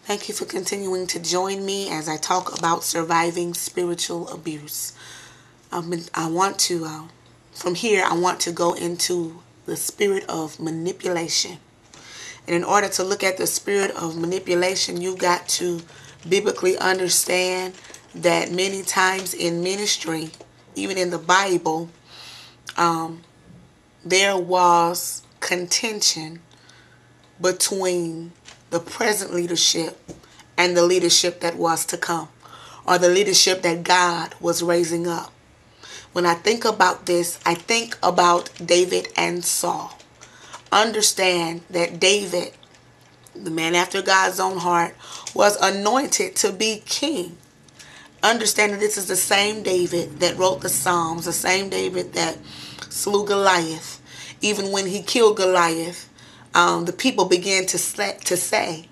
Thank you for continuing to join me as I talk about surviving spiritual abuse. I want to, from here, I want to go into the spirit of manipulation. And in order to look at the spirit of manipulation, you've got to biblically understand that many times in ministry, even in the Bible, there was contention between the present leadership and the leadership that was to come, or the leadership that God was raising up. When I think about this, I think about David and Saul. Understand that David, the man after God's own heart, was anointed to be king. Understand that this is the same David that wrote the Psalms, the same David that slew Goliath. Even when he killed Goliath, the people began to say,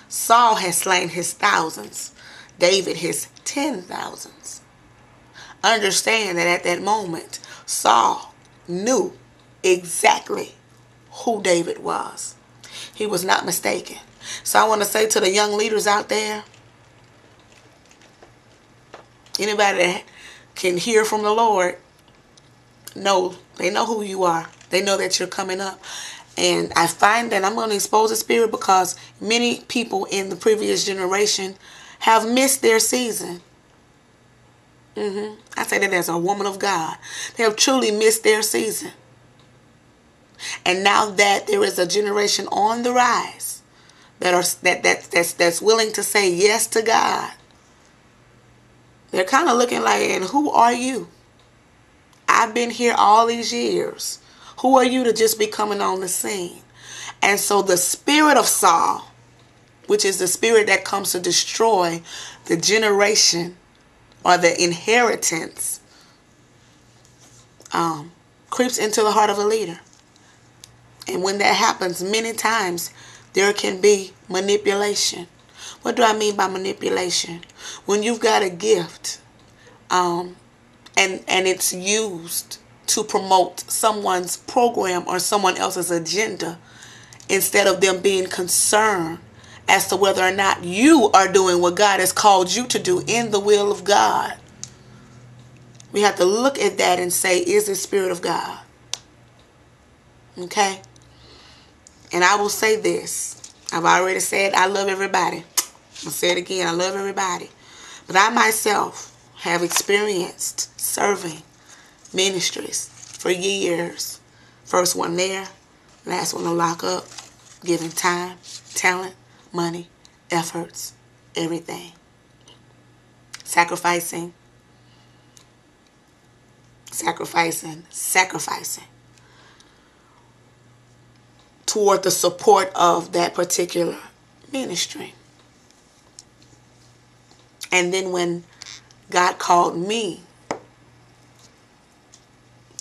Saul has slain his thousands, David his 10,000s. Understand that at that moment, Saul knew exactly who David was. He was not mistaken. So I want to say to the young leaders out there, anybody that can hear from the Lord, they know who you are. They know that you're coming up. And I find that I'm going to expose the spirit because many people in the previous generation have missed their season. I say that as a woman of God. They have truly missed their season. And now that there is a generation on the rise that's willing to say yes to God, they're kind of looking like, and who are you? I've been here all these years. Who are you to just be coming on the scene? And so the spirit of Saul, which is the spirit that comes to destroy the generation or the inheritance, creeps into the heart of a leader. And when that happens, many times there can be manipulation. What do I mean by manipulation? When you've got a gift and it's used to promote someone's program or someone else's agenda, instead of them being concerned as to whether or not you are doing what God has called you to do in the will of God. We have to look at that and say, is it Spirit of God? Okay? And I will say this. I've already said I love everybody. I'll say it again. I love everybody. But I myself have experienced serving ministries for years. First one there, last one to lock up, giving time, talent, money, efforts, everything. Sacrificing toward the support of that particular ministry. And then when God called me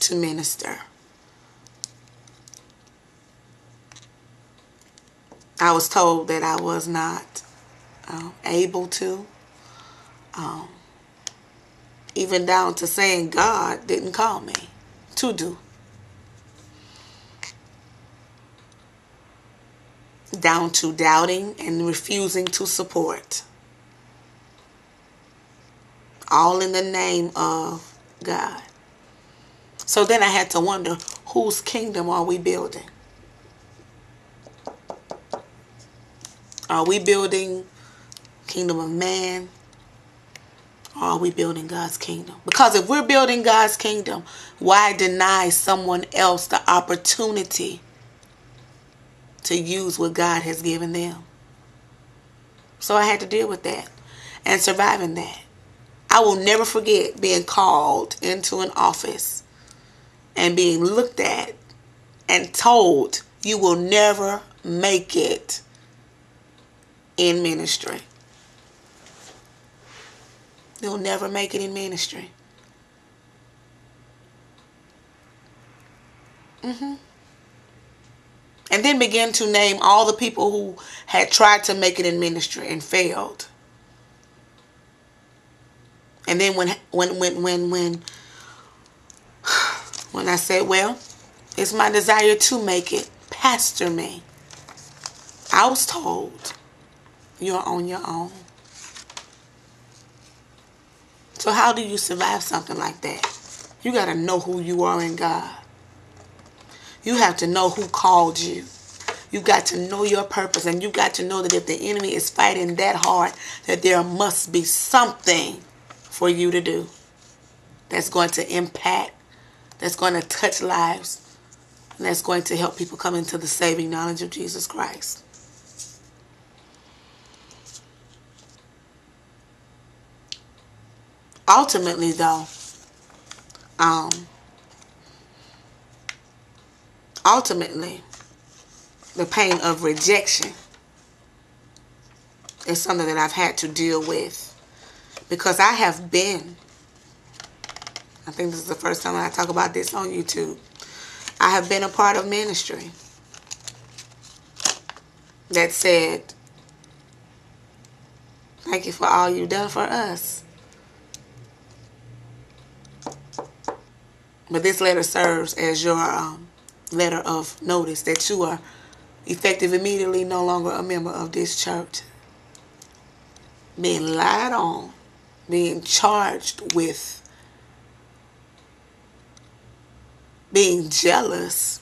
to minister, I was told that I was not able to, even down to saying God didn't call me to do. Down to doubting and refusing to support. All in the name of God. So then I had to wonder, whose kingdom are we building? Are we building kingdom of man? Or are we building God's kingdom? Because if we're building God's kingdom, why deny someone else the opportunity to use what God has given them? So I had to deal with that and surviving that. I will never forget being called into an office and being looked at and told, you will never make it in ministry. You'll never make it in ministry. And then began to name all the people who had tried to make it in ministry and failed. And then when I said, well, it's my desire to make it, pastor me, I was told you're on your own. So how do you survive something like that? You got to know who you are in God. You have to know who called you. You got to know your purpose, and you got to know that if the enemy is fighting that hard, that there must be something for you to do that's going to impact, that's going to touch lives, and that's going to help people come into the saving knowledge of Jesus Christ. Ultimately, though, the pain of rejection is something that I've had to deal with, because I have been, I think this is the first time I talk about this on YouTube, I have been a part of ministry that said, thank you for all you've done for us. But this letter serves as your letter of notice that you are effective immediately no longer a member of this church. Being lied on, being charged with being jealous,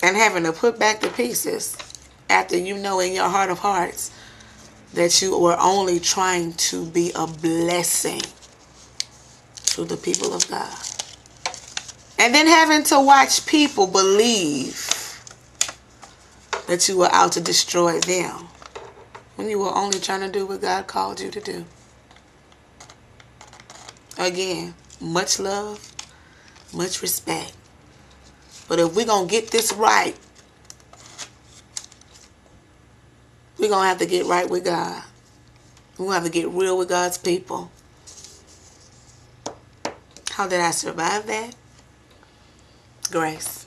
and having to put back the pieces after you know in your heart of hearts that you were only trying to be a blessing to the people of God. And then having to watch people believe that you were out to destroy them when you were only trying to do what God called you to do. Again, much love, much respect. But if we're going to get this right, we're going to have to get right with God. We're going to have to get real with God's people. How did I survive that? Grace.